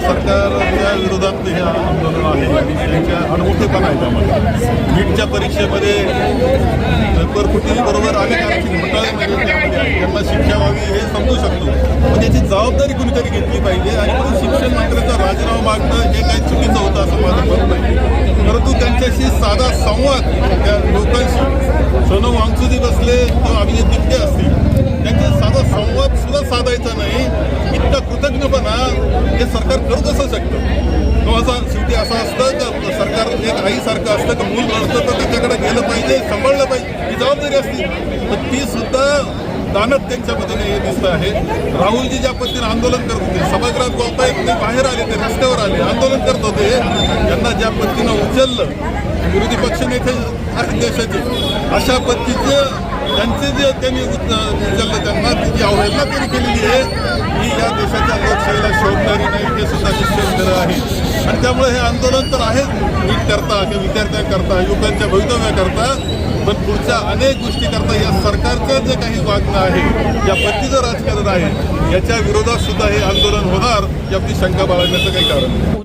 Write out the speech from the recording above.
सरकारच्या विरोधात हे आंदोलन आहे आणि त्यांच्या अनोखेपणा आहे त्यामध्ये. नीटच्या परीक्षेमध्ये पेपरफुटीबरोबर अनेक आणखी घोटाळ्यामध्ये त्यामध्ये आहे. त्यांना शिक्षा व्हावी हे समजू शकतो, पण याची जबाबदारी कुणीतरी घेतली पाहिजे. आणि म्हणून शिक्षण मंत्र्याचा राजीनामा मागणं हे काही चुकीचं होतं असं माझं मत नाही. परंतु त्यांच्याशी साधा संवाद त्या लोकांशी सोनम वांगचुक बसले किंवा अभिजित गित्ते असतील त्यांचा साधा संवाद सुद्धा साधायचा नाही. इतका कृतज्ञपणा हे सरकार करू कसं शकतं? किंवा शेवटी असं असतं का सरकार एक आईसारखं असतं का मूल रडतं तर त्याच्याकडे गेलं पाहिजे, सांभाळलं पाहिजे, ही जबाबदारी असते. पण ती सुद्धा दानत त्यांच्यामध्ये हे दिसतं आहे. राहुलजी ज्या पद्धतीने आंदोलन करत होते, सभागृहात बोलतायत ते बाहेर आले, ते रस्त्यावर आले, आंदोलन करत होते, त्यांना ज्या पद्धतीनं उचललं विरोधी पक्षनेते आहेत देशाचे, अशा पद्धतीचे त्यांचे जे त्यांनी उचललं त्यांना जी अवहेलना त्यांनी केलेली आहे ही या देशाच्या लोकशाहीला शोभणारी नाही, हे सुद्धा निश्चित खरं आहे. आणि त्यामुळे हे आंदोलन तर आहेच नीट करता किंवा विद्यार्थ्यांकरता, युवकांच्या भवितव्याकरता, पण पुढच्या अनेक गोष्टी करता या सरकारचं जे काही वागणं आहे, या पद्धतीचं राजकारण आहे, याच्या विरोधात सुद्धा हे आंदोलन होणार, याची शंका बाळगण्याचं काही कारण नाही.